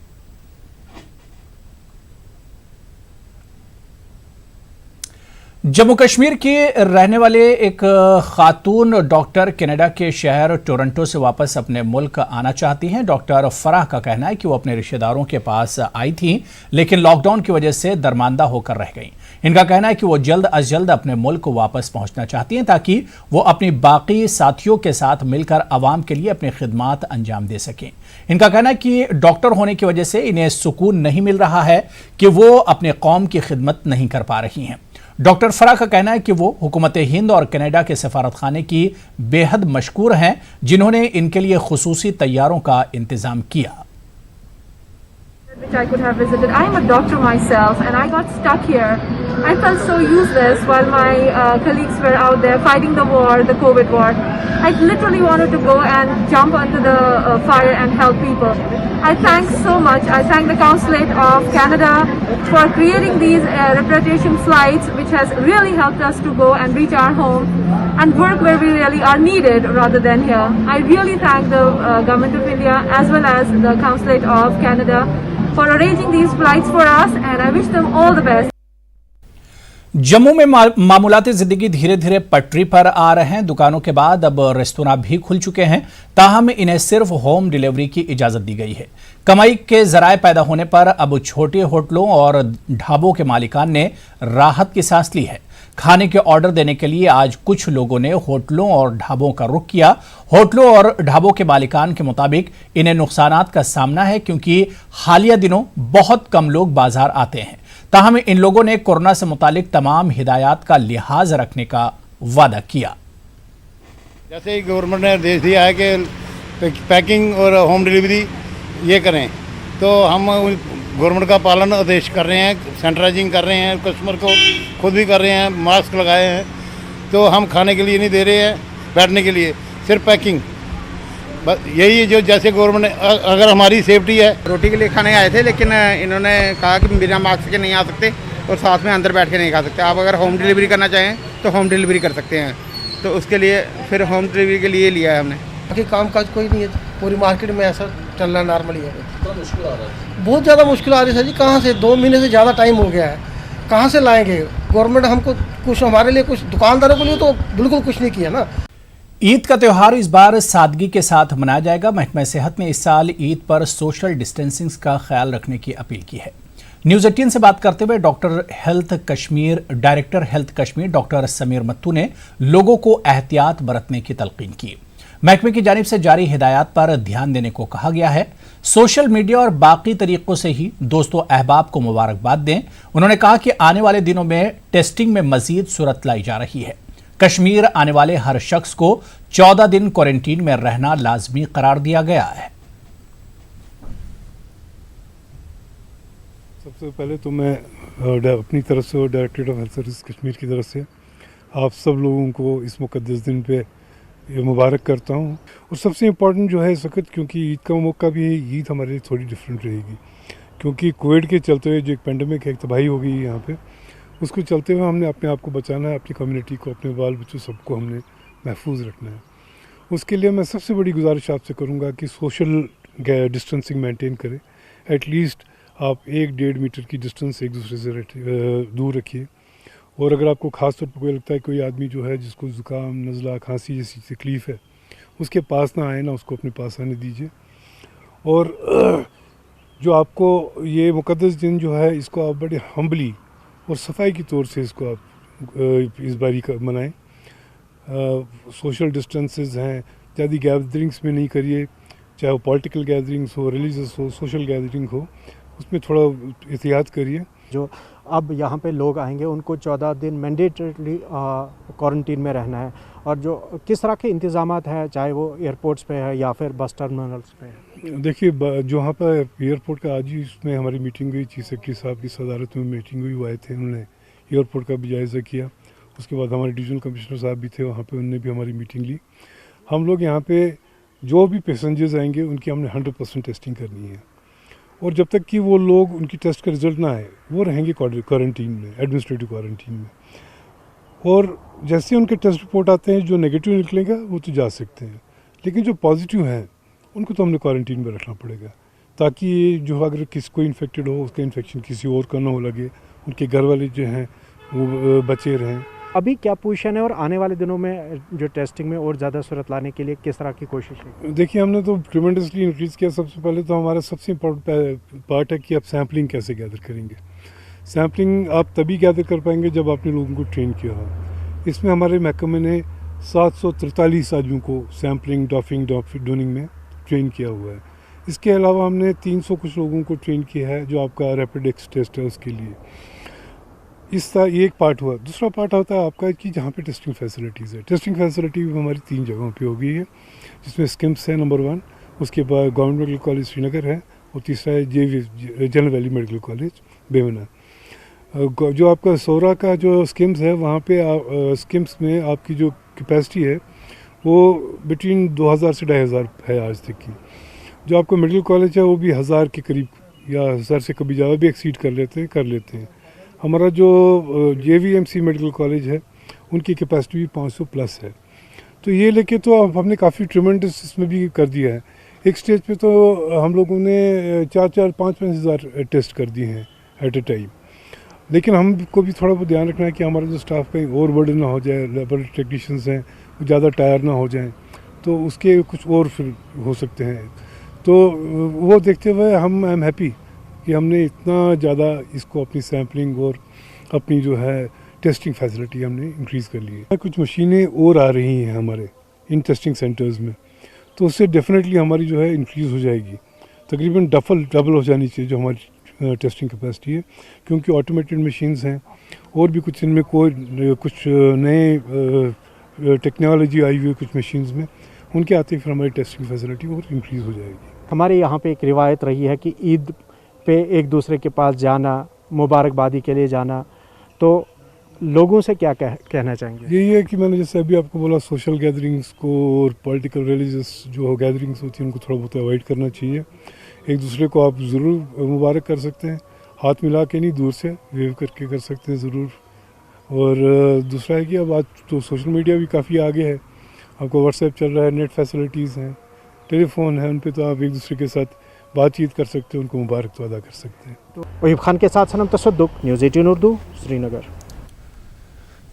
जम्मू कश्मीर के रहने वाले एक खातून डॉक्टर कनाडा के शहर टोरंटो से वापस अपने मुल्क आना चाहती हैं। डॉक्टर फराह का कहना है कि वो अपने रिश्तेदारों के पास आई थीं, लेकिन लॉकडाउन की वजह से दरमानदा होकर रह गईं। इनका कहना है कि वो जल्द अज जल्द अपने मुल्क को वापस पहुंचना चाहती हैं ताकि वो अपनी बाकी साथियों के साथ मिलकर आवाम के लिए अपनी खिदमात अंजाम दे सकें। इनका कहना है कि डॉक्टर होने की वजह से इन्हें सुकून नहीं मिल रहा है कि वो अपने कौम की खिदमत नहीं कर पा रही हैं। डॉक्टर फराह का कहना है कि वो हुकूमत हिंद और कनाडा के सफारत खाने की बेहद मशकूर हैं, जिन्होंने इनके लिए खुसूसी तैयारों का इंतजाम किया। Which I could have visited. I am a doctor myself and I got stuck here. I felt so useless while my colleagues were out there fighting the war, the COVID war. I literally wanted to go and jump onto the fire and help people. I thank so much. I thank the Consulate of Canada for creating these repatriation flights, which has really helped us to go and reach our home and work where we really are needed rather than here. I really thank the Government of India as well as the Consulate of Canada for arranging these flights for us, and I wish them all the best. Jammu में मामूलाती जिंदगी धीरे धीरे पटरी पर आ रहे हैं। दुकानों के बाद अब रेस्तोरां भी खुल चुके हैं, ताहम इन्हें सिर्फ होम डिलीवरी की इजाजत दी गई है। कमाई के जराए पैदा होने पर अब छोटे होटलों और ढाबों के मालिकान ने राहत की सांस ली है। खाने के ऑर्डर देने के लिए आज कुछ लोगों ने होटलों और ढाबों का रुख किया। होटलों और ढाबों के मालिकान के मुताबिक इन्हें नुकसानात का सामना है क्योंकि हालिया दिनों बहुत कम लोग बाजार आते हैं। ताहम इन लोगों ने कोरोना से मुतालिक तमाम हिदायत का लिहाज रखने का वादा किया। जैसे ही गवर्नमेंट ने आदेश दिया है कि पैकिंग और होम डिलीवरी ये करें, तो हम गवर्नमेंट का पालन आदेश कर रहे हैं, सैनिटाइजिंग कर रहे हैं, कस्टमर को खुद भी कर रहे हैं, मास्क लगाए हैं। तो हम खाने के लिए नहीं दे रहे हैं, बैठने के लिए सिर्फ पैकिंग, बस यही है जो जैसे गवर्नमेंट ने, अगर हमारी सेफ्टी है। रोटी के लिए खाने आए थे लेकिन इन्होंने कहा कि बिना मास्क के नहीं आ सकते और साथ में अंदर बैठ के नहीं खा सकते। आप अगर होम डिलीवरी करना चाहें तो होम डिलीवरी कर सकते हैं, तो उसके लिए फिर होम डिलीवरी के लिए लिया है हमने। बाकी काम काज कोई नहीं है, पूरी मार्केट में ऐसा चलना नॉर्मली है। मुश्किल आ रहा है, बहुत ज़्यादा मुश्किल आ रही है सर जी। कहाँ से 2 महीने से ज़्यादा टाइम हो गया है, कहाँ से लाएंगे? गवर्नमेंट हमको कुछ, हमारे लिए कुछ, दुकानदारों के लिए तो बिल्कुल कुछ नहीं किया ना। ईद का त्यौहार इस बार सादगी के साथ मनाया जाएगा। महकमा सेहत ने इस साल ईद पर सोशल डिस्टेंसिंग का ख्याल रखने की अपील की है। न्यूज़ 18 से बात करते हुए director health Kashmir doctor Sameer Mattoo ने लोगों को एहतियात बरतने की तलकीन की। महकमे की जानिब से जारी हिदायत पर ध्यान देने को कहा गया है। सोशल मीडिया और बाकी तरीकों से ही दोस्तों अहबाब को मुबारकबाद दें। उन्होंने कहा कि आने वाले दिनों में टेस्टिंग में मजीद सूरत लाई जा रही है। कश्मीर आने वाले हर शख्स को 14 दिन क्वारंटीन में रहना लाजमी करार दिया गया है। सबसे पहले तो मैं अपनी तरफ से और directorate of health service Kashmir की तरफ से आप सब लोगों को इस मुकद्दस दिन पे मुबारक करता हूँ। और सबसे इम्पोर्टेंट जो है इस वक्त, क्योंकि ईद का मौका भी है, ईद हमारे लिए थोड़ी डिफरेंट रहेगी, क्योंकि कोविड के चलते हुए जो एक पेंडेमिक है, एक तबाही हो गई है यहाँ पे, उसको चलते हुए हमने अपने आप को बचाना है, अपनी कम्युनिटी को, अपने बाल बच्चों सबको हमने महफूज रखना है। उसके लिए मैं सबसे बड़ी गुजारिश आपसे करूँगा कि सोशल डिस्टेंसिंग मेंटेन करें। एटलीस्ट आप 1-1.5 मीटर की डिस्टेंस एक दूसरे से दूर रखिए। और अगर आपको ख़ास तौर पर कोई लगता है कोई आदमी जो है जिसको ज़ुकाम, नज़ला, खांसी जैसी तकलीफ़ है, उसके पास ना आए ना, उसको अपने पास आने दीजिए। और जो आपको ये मुकद्दस दिन जो है, इसको आप बड़े हम्बली और सफाई की तौर से इसको आप इस बारी का मनाएं। सोशल डिस्टेंसेस हैं, ज़्यादा गैदरिंग्स में नहीं करिए, चाहे वो पॉलिटिकल गैदरिंग्स हो, रिलीजियस हो, सोशल गैदरिंग हो, उसमें थोड़ा एहतियात करिए। जो अब यहाँ पे लोग आएंगे उनको 14 दिन मैंडेटरीली क्वारंटीन में रहना है। और जो किस तरह के इंतजामात हैं, चाहे वो एयरपोर्ट्स पे है या फिर बस टर्मिनल्स पे है? देखिए, जो वहाँ पर एयरपोर्ट का आज ही उसमें हमारी मीटिंग हुई, चीफ सेक्रेटरी साहब की सदारत में मीटिंग हुई, वो आए थे, उन्होंने एयरपोर्ट का भी जायज़ा किया। उसके बाद हमारे डिवीजनल कमिश्नर साहब भी थे वहाँ पे, उन्होंने भी हमारी मीटिंग ली। हम लोग यहाँ पे जो भी पैसेंजर्स आएंगे उनकी हमने 100% टेस्टिंग करनी है। और जब तक कि वो लोग, उनकी टेस्ट का रिज़ल्ट ना आए, वो रहेंगे क्वारंटीन में, एडमिनिस्ट्रेटिव क्वारंटीन में। और जैसे उनके टेस्ट रिपोर्ट आते हैं, जो नेगेटिव निकलेगा वो तो जा सकते हैं, लेकिन जो पॉजिटिव हैं उनको तो हमने क्वारंटीन में रखना पड़ेगा, ताकि जो अगर किसी को इन्फेक्टेड हो, उसका इन्फेक्शन किसी और का ना हो लगे, उनके घर वाले जो हैं वो बचे रहें। अभी क्या पोजीशन है और आने वाले दिनों में जो टेस्टिंग में और ज़्यादा सूरत लाने के लिए किस तरह की कोशिश है? देखिए, हमने तो ट्रिमेंडसली इंक्रीज़ किया। सबसे पहले तो हमारा सबसे इम्पोर्टेंट पार्ट है कि आप सैम्पलिंग कैसे गैदर करेंगे। सैम्पलिंग आप तभी गैदर कर पाएंगे जब आपने लोगों को ट्रेन किया हो। इसमें हमारे महकमे ने 743 आदमियों को सैम्पलिंग, डोनिंग में ट्रेन किया हुआ है। इसके अलावा हमने 300 कुछ लोगों को ट्रेन किया है जो आपका रैपिड एक्स टेस्ट है उसके लिए। ये एक पार्ट हुआ। दूसरा पार्ट होता है आपका कि जहाँ पे टेस्टिंग फैसिलिटीज़ है। टेस्टिंग फैसिलिटी हमारी 3 जगहों पे हो गई है, जिसमें स्किम्स है नंबर 1, उसके बाद गवर्नमेंट मेडिकल कॉलेज श्रीनगर है, और तीसरा है जनरल वैली मेडिकल कॉलेज बेवना। जो आपका सोरा का जो स्किम्स है, वहाँ पे स्किम्स में आपकी जो कैपेसिटी है वो बिटवीन 2000 से 2500 है आज तक की। जो आपका मेडिकल कॉलेज है वो भी 1000 के करीब या 1000 से कभी ज़्यादा भी एक्सीड कर लेते हैं। हमारा जो JVMC मेडिकल कॉलेज है उनकी कैपेसिटी भी 500 प्लस है। तो ये लेके तो अब हमने काफ़ी ट्रिमेंडस इसमें भी कर दिया है। एक स्टेज पे तो हम लोगों ने 4-5 हज़ार टेस्ट कर दिए हैं एट ए टाइम। लेकिन हमको भी थोड़ा बहुत ध्यान रखना है कि हमारा जो स्टाफ कहीं ओवर बर्डन ना हो जाए, लेबोरेटरी टेक्नीशियंस हैं वो ज़्यादा टायर ना हो जाएं, तो उसके कुछ और फिर हो सकते हैं। तो वो देखते हुए आई एम हैप्पी कि हमने इतना ज़्यादा इसको अपनी सैम्पलिंग और अपनी जो है टेस्टिंग फैसिलिटी हमने इंक्रीज़ कर ली है। कुछ मशीनें और आ रही हैं हमारे इन टेस्टिंग सेंटर्स में, तो उससे डेफिनेटली हमारी जो है इंक्रीज़ हो जाएगी। तकरीबन डबल हो जानी चाहिए जो हमारी टेस्टिंग कैपेसिटी है, क्योंकि ऑटोमेटेड मशीन्स हैं और भी कुछ इनमें कुछ नए टेक्नोलॉजी आई हुई है कुछ मशीन्स में, उनके आते फिर हमारी टेस्टिंग फैसिलिटी और इंक्रीज़ हो जाएगी। हमारे यहाँ पे एक रिवायत रही है कि ईद पे एक दूसरे के पास जाना, मुबारकबादी के लिए जाना, तो लोगों से क्या कहना चाहेंगे? यही है कि मैंने जैसे अभी आपको बोला, सोशल गैदरिंग्स को और पॉलिटिकल रिलीजियस जो गैदरिंग्स होती हैं उनको थोड़ा बहुत अवॉइड करना चाहिए। एक दूसरे को आप ज़रूर मुबारक कर सकते हैं, हाथ मिला के नहीं, दूर से वेव करके कर सकते हैं ज़रूर। और दूसरा है कि अब आज तो सोशल मीडिया भी काफ़ी आगे है, आपको व्हाट्सएप चल रहा है, नेट फैसिलिटीज़ हैं, टेलीफोन है, उन पर तो आप एक दूसरे के साथ बातचीत कर सकते हैं, उनको मुबारक तो अदा कर सकते हैं। वहीब खान के साथ सनम तसद्दुक, न्यूज़ 18 उर्दू, श्रीनगर।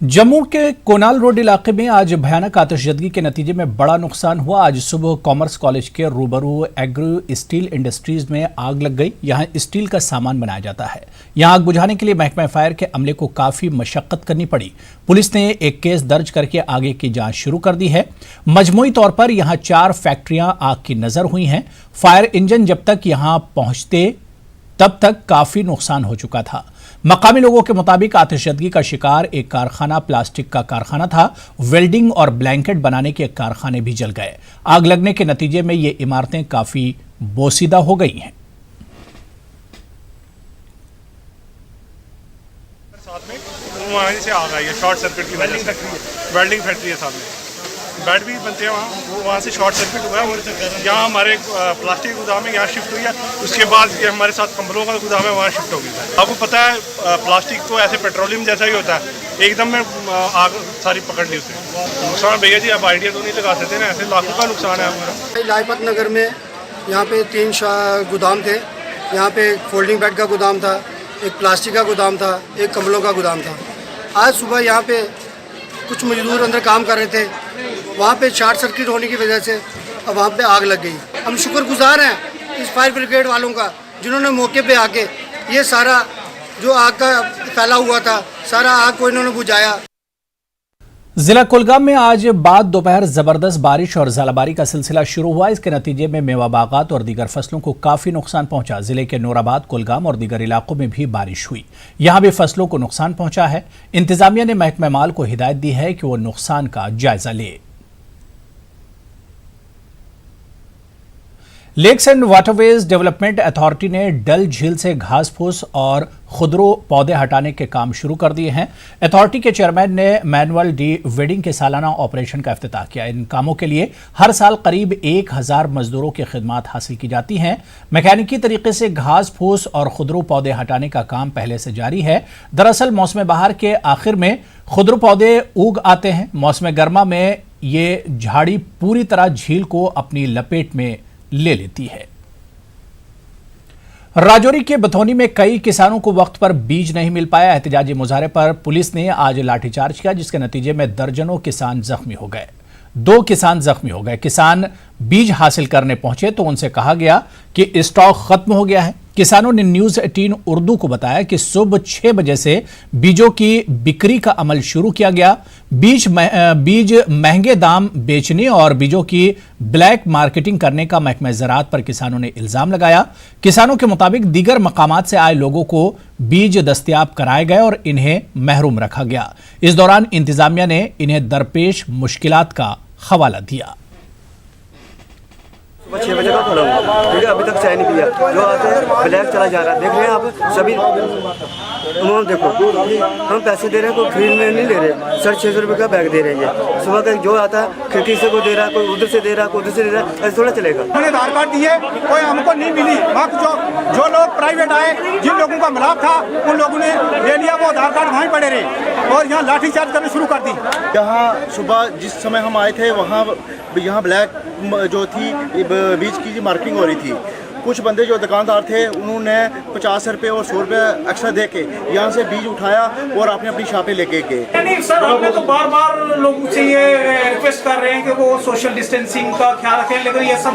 जम्मू के कोनाल रोड इलाके में आज भयानक आतिशबाजी के नतीजे में बड़ा नुकसान हुआ। आज सुबह कॉमर्स कॉलेज के रूबरू एग्रो स्टील इंडस्ट्रीज में आग लग गई। यहां स्टील का सामान बनाया जाता है। यहां आग बुझाने के लिए महकमा फायर के अमले को काफी मशक्कत करनी पड़ी। पुलिस ने एक केस दर्ज करके आगे की जांच शुरू कर दी है। मजमूई तौर पर यहां 4 फैक्ट्रियां आग की नजर हुई हैं। फायर इंजन जब तक यहां पहुंचते तब तक काफी नुकसान हो चुका था। मकामी लोगों के मुताबिक आतिशबाजी का शिकार एक कारखाना प्लास्टिक का कारखाना था। वेल्डिंग और ब्लैंकेट बनाने के कारखाने भी जल गए। आग लगने के नतीजे में ये इमारतें काफी बोसीदा हो गई हैं। साथ में वहाँ से आग आई है शॉर्ट सर्किट की वजह से। वेल्डिंग फैक्ट्री है सामने, बेड भी बनते हैं वहाँ से शॉर्ट सर्किट हुआ है। और यहाँ हमारे प्लास्टिक का गोदाम है, यहाँ शिफ्ट हुई है। उसके बाद ये हमारे साथ कंबलों का गोदाम है, वहाँ शिफ्ट हो गई है। आपको पता है प्लास्टिक तो ऐसे पेट्रोलियम जैसा ही होता है, एकदम में आग सारी पकड़ ली उसने। नुकसान भैया जी आप आइडिया तो नहीं लगा सकते ना, ऐसे लाखों का नुकसान है हमारा। लाजपत नगर में यहाँ पे 3 गोदाम थे। यहाँ पे एक फोल्डिंग बेड का गोदाम था, एक प्लास्टिक का गोदाम था, एक कंबलों का गोदाम था। आज सुबह यहाँ पे कुछ मजदूर अंदर काम कर रहे थे, वहाँ पे शॉर्ट सर्किट होने की वजह से अब वहाँ पे आग लग गई। हम शुक्रगुजार हैं इस फायर ब्रिगेड वालों का, जिन्होंने मौके पे आके ये सारा जो आग का फैला हुआ था सारा आग को इन्होंने बुझाया। जिला कुलगाम में आज बाद दोपहर जबरदस्त बारिश और ज़ालाबारी का सिलसिला शुरू हुआ। इसके नतीजे में मेवा बागात और दीगर फसलों को काफी नुकसान पहुंचा। जिले के नूराबाद, कुलगाम और दीगर इलाकों में भी बारिश हुई। यहां भी फसलों को नुकसान पहुंचा है। इंतजामिया ने महकमा माल को हिदायत दी है कि वो नुकसान का जायजा ले। Lakes and waterways development authority ने डल झील से घास फूस और खुदरो पौधे हटाने के काम शुरू कर दिए हैं। अथॉरिटी के चेयरमैन ने मैनुअल डी वेडिंग के सालाना ऑपरेशन का इफ्तिताह किया। इन कामों के लिए हर साल करीब 1000 मजदूरों की खिदमत हासिल की जाती हैं। मैकेनिकी तरीके से घास फूस और खुदरो पौधे हटाने का काम पहले से जारी है। दरअसल मौसम बहार के आखिर में खुदरो पौधे उग आते हैं। मौसम गर्मा में ये झाड़ी पूरी तरह झील को अपनी लपेट में ले लेती है। राजौरी के बथौनी में कई किसानों को वक्त पर बीज नहीं मिल पाया। एहतजाजी मुजाहरे पर पुलिस ने आज लाठीचार्ज किया, जिसके नतीजे में दर्जनों किसान जख्मी हो गए। 2 किसान जख्मी हो गए। किसान बीज हासिल करने पहुंचे तो उनसे कहा गया कि स्टॉक खत्म हो गया है। किसानों ने न्यूज़ 18 उर्दू को बताया कि सुबह 6 बजे से बीजों की बिक्री का अमल शुरू किया गया। बीज महंगे दाम बेचने और बीजों की ब्लैक मार्केटिंग करने का महकमा ज़राअत पर किसानों ने इल्जाम लगाया। किसानों के मुताबिक दीगर मकामात से आए लोगों को बीज दस्तयाब कराए गए और इन्हें महरूम रखा गया। इस दौरान इंतजामिया ने इन्हें दरपेश मुश्किलात का हवाला दिया। 6 बजे का खोला हुआ, ठीक है, अभी तक चाय नहीं पिया। जो आते हैं ब्लैक चला जा रहा है। देख रहे हैं आप सभी अमाउंट देखो, हम पैसे दे रहे हैं, कोई फ्री में नहीं ले रहे। 650 रुपये का बैग दे रहे हैं। सुबह का जो आता है खिड़की से कोई दे रहा है, कोई उधर से दे रहा है, कोई उधर से दे रहा है, ऐसे थोड़ा चलेगा। उन्होंने आधार कार्ड दिए, कोई हमको नहीं मिली। जो लोग प्राइवेट आए, जिन लोगों का मिलाप था उन लोगों ने ले लिया, वो आधार कार्ड वहीं पड़े रहे और यहाँ लाठीचार्ज करना शुरू कर दी। यहाँ सुबह जिस समय हम आए थे वहाँ यहाँ ब्लैक जो थी बीज की मार्किंग हो रही थी। कुछ बंदे जो दुकानदार थे उन्होंने 50 रुपये और 100 रुपये एक्स्ट्रा दे के यहाँ से बीज उठाया और आपने अपनी शॉपें लेके गए। नहीं सर, हमने तो बार बार लोगों से ये रिक्वेस्ट कर रहे हैं कि वो सोशल डिस्टेंसिंग का ख्याल रखें, लेकिन ये सब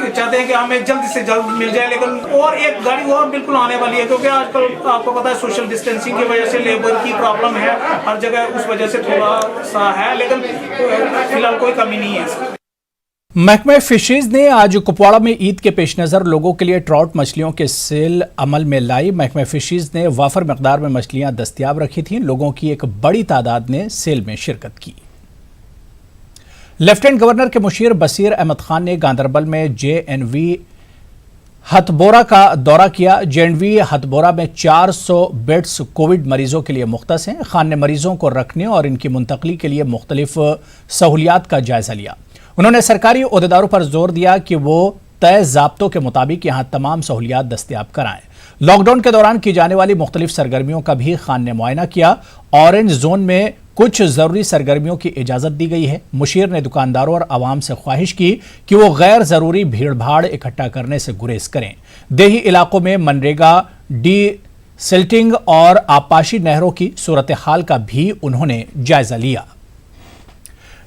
चाहते हैं कि हमें जल्द से जल्द मिल जाए। लेकिन और एक गाड़ी और बिल्कुल आने वाली है, क्योंकि आजकल आपको पता है सोशल डिस्टेंसिंग की वजह से लेबर की प्रॉब्लम है हर जगह, उस वजह से थोड़ा सा है, लेकिन फिलहाल कोई कमी नहीं है। महकमा फिशरीज ने आज कुपवाड़ा में ईद के पेश नज़र लोगों के लिए ट्राउट मछलियों के सेल अमल में लाई। महकमा फिशरीज ने वाफर मकदार में मछलियां दस्तयाब रखी थीं। लोगों की एक बड़ी तादाद ने सेल में शिरकत की। लेफ्टिनेंट गवर्नर के मुशीर बसीर अहमद खान ने गांधरबल में JNV हथबोरा का दौरा किया। JNV हथबोरा में 400 बेड्स कोविड मरीजों के लिए मुख्तस हैं। खान ने मरीजों को रखने और इनकी मुंतकली के लिए मुख्तलिफ सहूलियात का जायजा लिया। उन्होंने सरकारी ओहदेदारों पर जोर दिया कि वो तय ज़ाब्तों के मुताबिक यहाँ तमाम सहूलियात दस्तयाब कराएं। लॉकडाउन के दौरान की जाने वाली मुख्तलिफ सरगर्मियों का भी खान ने मुआयना किया। ऑरेंज जोन में कुछ ज़रूरी सरगर्मियों की इजाज़त दी गई है। मुशीर ने दुकानदारों और आवाम से ख्वाहिश की कि वो गैर ज़रूरी भीड़ भाड़ इकट्ठा करने से गुरेज करें। देही इलाकों में मनरेगा सिल्टिंग और आपाशी नहरों की सूरत हाल का भी उन्होंने जायजा लिया।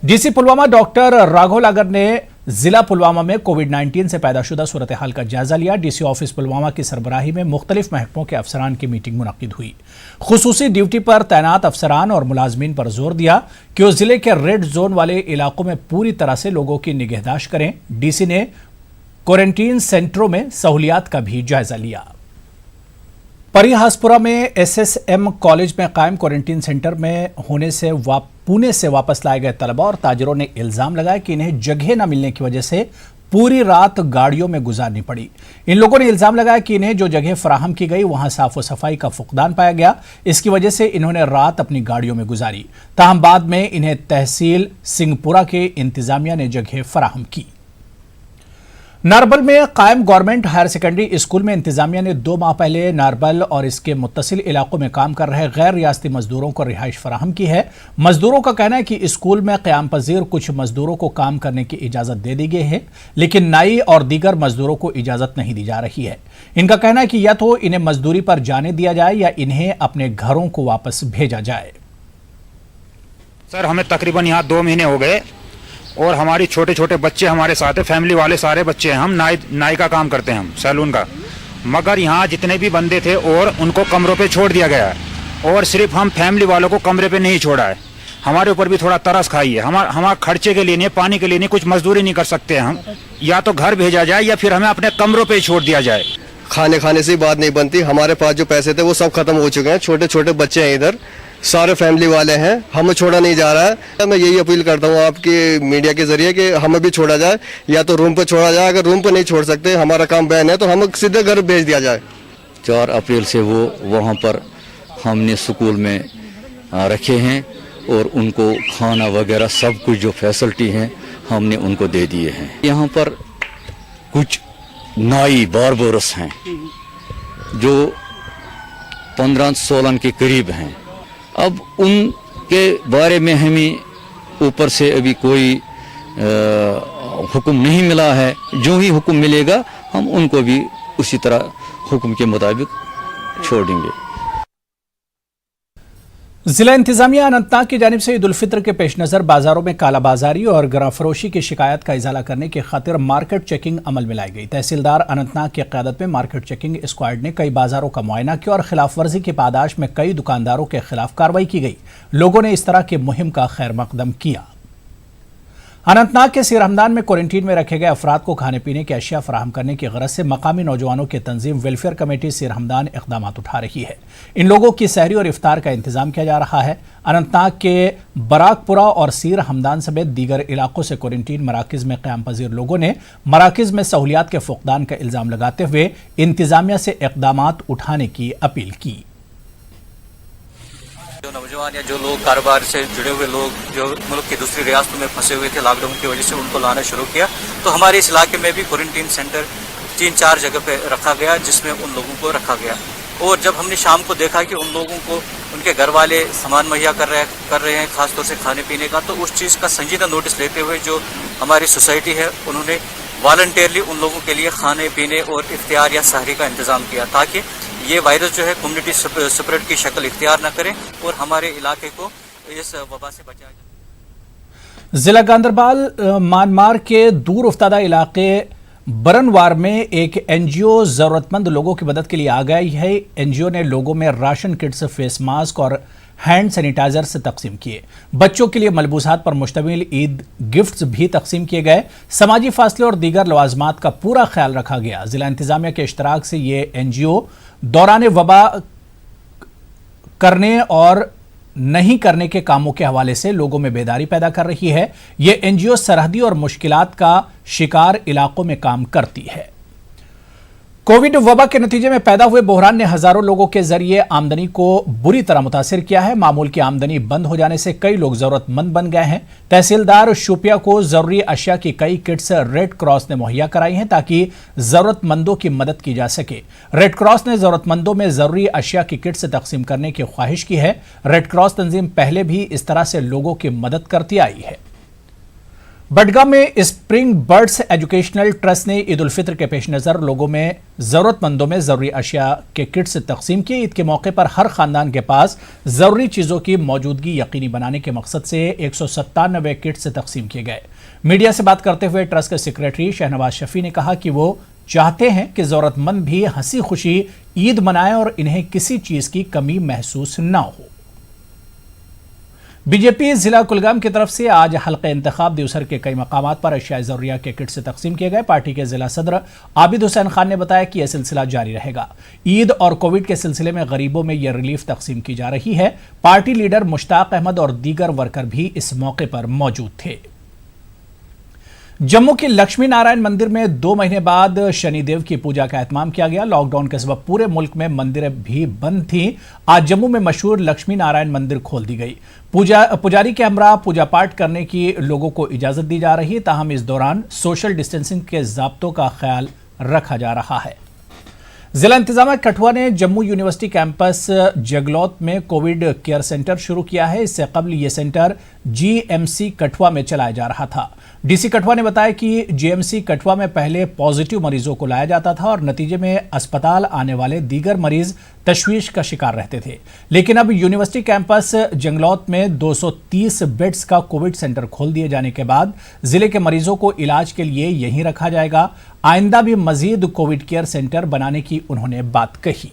डीसी पुलवामा डॉक्टर राघव लागर ने जिला पुलवामा में कोविड-19 से पैदाशुदा सूरत हाल का जायजा लिया। डीसी ऑफिस पुलवामा की सरबराही में मुख्तलिफ महकमों के अफसरान की मीटिंग मुनक्किद हुई। खुसूसी ड्यूटी पर तैनात अफसरान और मुलाजमीन पर जोर दिया कि वो जिले के रेड जोन वाले इलाकों में पूरी तरह से लोगों की निगहदाश्त करें। डीसी ने क्वारंटीन सेंटरों में सहूलियात का भी जायजा लिया। परिहासपुरा में एसएसएम कॉलेज में कायम क्वारंटीन सेंटर में पुणे से वापस लाए गए तलबा और ताजिरों ने इल्जाम लगाया कि इन्हें जगह न मिलने की वजह से पूरी रात गाड़ियों में गुजारनी पड़ी। इन लोगों ने इल्जाम लगाया कि इन्हें जो जगह फराहम की गई वहां साफ सफाई का फुकदान पाया गया, इसकी वजह से इन्होंने रात अपनी गाड़ियों में गुजारी। ताहम बाद में इन्हें तहसील सिंहपुरा के इंतजामिया ने जगह फराहम की। नारबल में कायम गवर्नमेंट हायर सेकेंडरी स्कूल में इंतजामिया ने 2 माह पहले नारबल और इसके मुत्तसिल इलाकों में काम कर रहे गैर रियासती मजदूरों को रिहाइश फराहम की है। मजदूरों का कहना है कि स्कूल में क़याम पजीर कुछ मजदूरों को काम करने की इजाज़त दे दी गई है, लेकिन नाई और दीगर मजदूरों को इजाज़त नहीं दी जा रही है। इनका कहना है कि या तो इन्हें मजदूरी पर जाने दिया जाए या इन्हें अपने घरों को वापस भेजा जाए। सर, हमें तकरीबन यहाँ 2 महीने हो गए और हमारी छोटे छोटे बच्चे हमारे साथ है, फैमिली वाले सारे बच्चे हैं। हम नाई का काम करते हैं, हम सैलून का। मगर यहाँ जितने भी बंदे थे और उनको कमरों पे छोड़ दिया गया है और सिर्फ हम फैमिली वालों को कमरे पे नहीं छोड़ा है। हमारे ऊपर भी थोड़ा तरस खाई है। हमारा खर्चे के लिए नहीं, पानी के लिए नहीं, कुछ मजदूरी नहीं कर सकते हम। या तो घर भेजा जाए या फिर हमें अपने कमरों पर छोड़ दिया जाए। खाने से बात नहीं बनती। हमारे पास जो पैसे थे वो सब खत्म हो चुके हैं। छोटे छोटे बच्चे हैं, इधर सारे फैमिली वाले हैं, हमें छोड़ा नहीं जा रहा है। मैं यही अपील करता हूँ आपके मीडिया के जरिए कि हमें भी छोड़ा जाए, या तो रूम पे छोड़ा जाए। अगर रूम पे नहीं छोड़ सकते, हमारा काम बैन है, तो हमें सीधे घर भेज दिया जाए। 4 अप्रैल से वो वहाँ पर हमने स्कूल में रखे हैं और उनको खाना वगैरह सब कुछ जो फैसिलिटी हैं हमने उनको दे दिए हैं। यहाँ पर कुछ नाई बारबरस हैं जो 15-16 के करीब हैं। अब उनके बारे में हमें ऊपर से अभी कोई हुक्म नहीं मिला है। जो ही हुक्म मिलेगा हम उनको भी उसी तरह हुक्म के मुताबिक छोड़ देंगे। जिला इंतजामिया अनंतनाग की जानिब से ईद उल फित्र के पेश नज़र बाजारों में कालाबाजारी और गराफरोशी की शिकायत का इजाला करने की खातिर मार्केट चेकिंग अमल में लाई गई। तहसीलदार अनंतनाग की क़यादत में मार्केट चेकिंग स्क्वाड ने कई बाजारों का मुआयना किया और खिलाफ वर्जी की पादाश में कई दुकानदारों के खिलाफ कार्रवाई की गई। लोगों ने इस तरह की मुहिम का खैर मकदम किया। अनंतनाग के सिर हमदान में क्वारंटीन में रखे गए अफराद को खाने पीने की अशिया फराहम करने की गरज से मकामी नौजवानों की तंजीम वेलफेयर कमेटी सिर हमदान इक़दाम उठा रही है। इन लोगों की सहरी और इफ्तार का इंतजाम किया जा रहा है। अनंतनाग के बराकपुरा और सिर हमदान समेत दीगर इलाकों से क्वारंटीन मराकज़ में क़याम पजीर लोगों ने मराकज़ में सहूलियात के फुकदान का इल्ज़ाम लगाते हुए इंतजामिया से इक़दाम उठाने की अपील की। जो नौजवान या जो लोग कारोबार से जुड़े हुए लोग जो मुल्क की दूसरी रियासतों में फंसे हुए थे लॉकडाउन की वजह से, उनको लाना शुरू किया। तो हमारे इस इलाके में भी क्वारंटीन सेंटर 3-4 जगह पे रखा गया, जिसमें उन लोगों को रखा गया। और जब हमने शाम को देखा कि उन लोगों को उनके घर वाले सामान मुहैया कर रहे हैं, खासतौर से खाने पीने का, तो उस चीज़ का संजीदा नोटिस लेते हुए जो हमारी सोसाइटी है उन्होंने वॉलंटियरली उन लोगों के लिए खाने पीने और इफ्तियार या सहरी का इंतज़ाम किया, ताकि ये वायरस जो है कम्युनिटी स्प्रेड की शक्ल इख्तियार न करे और हमारे इलाके को इस वबा से बचाया जाए। जिला गांदरबाल म्यांमार के दूर उफ्तादा इलाके बरनवार में एक एनजीओ जरूरतमंद लोगों की मदद के लिए आ गई है। एनजीओ ने लोगों में राशन किट्स, फेस मास्क और हैंड सैनिटाइजर से तकसीम किए। बच्चों के लिए मलबूसात पर मुश्तमिल ईद गिफ्ट्स भी तकसीम किए गए। समाजी फासले और दीगर लवाजमात का पूरा ख्याल रखा गया। जिला इंतजामिया के इश्तराक से ये एनजीओ दौरान वबा करने और नहीं करने के कामों के हवाले से लोगों में बेदारी पैदा कर रही है। ये एनजीओ सरहदी और मुश्किलात का शिकार इलाकों में काम करती है। कोविड वबा के नतीजे में पैदा हुए बहरान ने हजारों लोगों के जरिए आमदनी को बुरी तरह मुतासिर किया है। मामूल की आमदनी बंद हो जाने से कई लोग जरूरतमंद बन गए हैं। तहसीलदार शोपिया को जरूरी अशिया की कई किट्स रेड क्रॉस ने मुहैया कराई हैं ताकि जरूरतमंदों की मदद की जा सके। रेड क्रॉस ने जरूरतमंदों में जरूरी अशिया की किट्स तकसीम करने की ख्वाहिश की है। रेड क्रॉस तंजीम पहले भी इस तरह से लोगों की मदद करती आई है। बडगाम में स्प्रिंग बर्ड्स एजुकेशनल ट्रस्ट ने ईद उल फित्र के पेश नज़र लोगों में ज़रूरतमंदों में ज़रूरी अशिया के किट्स तकसीम किए। ईद के मौके पर हर खानदान के पास ज़रूरी चीज़ों की मौजूदगी यकीनी बनाने के मकसद से 197 किट्स तकसीम किए गए। मीडिया से बात करते हुए ट्रस्ट के सेक्रेटरी शहनवाज शफी ने कहा कि वो चाहते हैं कि ज़रूरतमंद भी हंसी खुशी ईद मनाएं और इन्हें किसी चीज़ की कमी महसूस न हो। बीजेपी जिला कुलगाम की तरफ से आज हल्के इंतखाब दिवसर के कई मकामात पर अशिया ज़रूरिया के किट से तकसीम किए गए। पार्टी के जिला सदर आबिद हुसैन खान ने बताया कि यह सिलसिला जारी रहेगा। ईद और कोविड के सिलसिले में गरीबों में यह रिलीफ तकसीम की जा रही है। पार्टी लीडर मुश्ताक अहमद और दीगर वर्कर भी इस मौके पर मौजूद थे। जम्मू के लक्ष्मी नारायण मंदिर में 2 महीने बाद शनिदेव की पूजा का एहतमाम किया गया। लॉकडाउन के सबब पूरे मुल्क में मंदिरें भी बंद थीं। आज जम्मू में मशहूर लक्ष्मी नारायण मंदिर खोल दी गई। पुजारी के हमरा पूजा पाठ करने की लोगों को इजाजत दी जा रही है। ताहम इस दौरान सोशल डिस्टेंसिंग के ज़ाब्तों का ख्याल रखा जा रहा है। जिला इंतजामिया कठुआ ने जम्मू यूनिवर्सिटी कैंपस जगलौत में कोविड केयर सेंटर शुरू किया है। इससे कबल यह सेंटर जीएमसी कठुआ में चलाया जा रहा था। डीसी कठुआ ने बताया कि जीएमसी कठुआ में पहले पॉजिटिव मरीजों को लाया जाता था और नतीजे में अस्पताल आने वाले दीगर मरीज तशवीश का शिकार रहते थे। लेकिन अब यूनिवर्सिटी कैंपस जंगलौत में 230 बेड्स का कोविड सेंटर खोल दिए जाने के बाद जिले के मरीजों को इलाज के लिए यहीं रखा जाएगा। आइंदा भी मजीद कोविड केयर सेंटर बनाने की उन्होंने बात कही।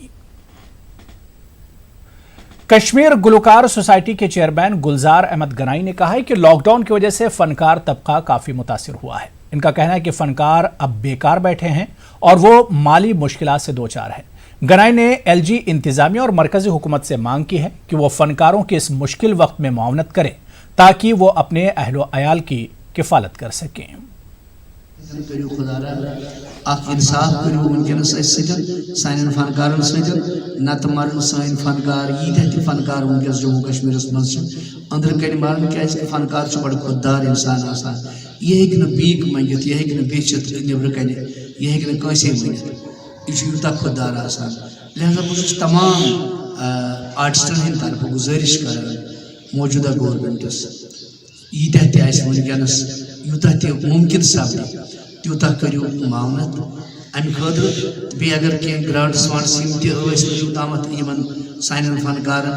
कश्मीर गुलकार सोसाइटी के चेयरमैन गुलजार अहमद गनाई ने कहा है कि लॉकडाउन की वजह से फनकार तबका काफी मुतासिर हुआ है। इनका कहना है कि फनकार अब बेकार बैठे हैं और वो माली मुश्किलात से दो चार हैं। गनाई ने एलजी इंतजामिया और मरकजी हुकूमत से मांग की है कि वो फनकारों के इस मुश्किल वक्त में मुआवनत करें ताकि वो अपने अहलो अयाल की किफालत कर सकें। इंसाफ करो वनकस सान फनकार नत मरन सन फनकार यीत फनकार वनकस जम्मू कश्मीर मज अंदर कन मरन क्या फनकार बड़ खुददार इंसान आसान यह बीक मंगित यह बेचित नबर कन यह कंसे वन यह यूत खुददार आसान। लिहाजा बहुत तमाम आर्टिस्टन हंद तरफ गुजारिश कर मौजूदा गवर्नमेंटस यीत वनकस यूत मुमकिन सपद तूत करो मावनत अम खुद बे अगर कह ग्रांट्स वांट्स यूतामत सान फनकार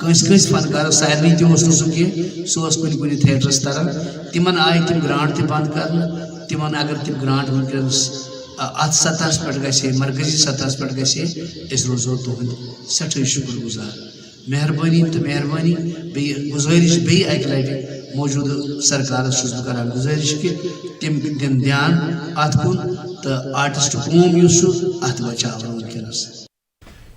कंस फनकार सारे तह सह कुन थिएटरस तरन तिम आय तम ग्रांट बंद कर तिम अगर तम ग्रांट वनकस अत सतह पे मरकजी सतह पे रोजो तुंद सठ शुक्र गुजार। मेहरबानी तो मेहरबानी गुजारिश बे अक लट मौजूद सरकार करान गुजारिश कि तम दिन ध्यान अत कुन तो आर्टिस्ट कूम अत बचाव वनकस।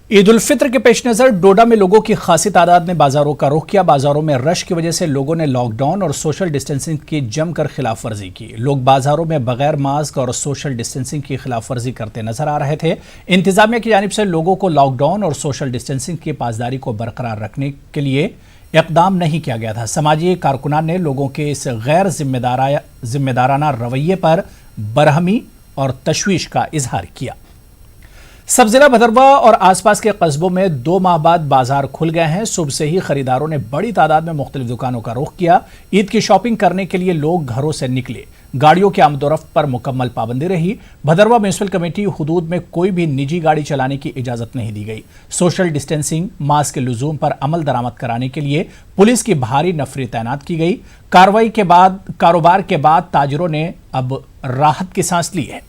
ईद उल फित्र के पेश नज़र डोडा में लोगों की खासी तादाद ने बाजारों का रुख किया। बाजारों में रश की वजह से लोगों ने लॉकडाउन और सोशल डिस्टेंसिंग की जमकर खिलाफ वर्जी की। लोग बाजारों में बगैर मास्क और सोशल डिस्टेंसिंग की खिलाफ वर्जी करते नजर आ रहे थे। इंतजामिया की जानिब से लोगों को लॉकडाउन और सोशल डिस्टेंसिंग की पासदारी को बरकरार रखने के लिए इक़दाम नहीं किया गया था। समाजी कारकुनान ने लोगों के इस गैर जिम्मेदाराना रवैये पर बरहमी और तशवीश का इजहार किया। सब जिला भदरवा और आसपास के कस्बों में 2 माह बाद बाजार खुल गए हैं। सुबह से ही खरीदारों ने बड़ी तादाद में मुख्तलिफ दुकानों का रुख किया। ईद की शॉपिंग करने के लिए लोग घरों से निकले। गाड़ियों की आमदोरफ्त पर मुकम्मल पाबंदी रही। भदरवा म्यूनिसिपल कमेटी हुदूद में कोई भी निजी गाड़ी चलाने की इजाजत नहीं दी गई। सोशल डिस्टेंसिंग, मास्क के लुजूम पर अमल दरामद कराने के लिए पुलिस की भारी नफरी तैनात की गई। कारोबार के बाद ताजिरों ने अब राहत की सांस ली है।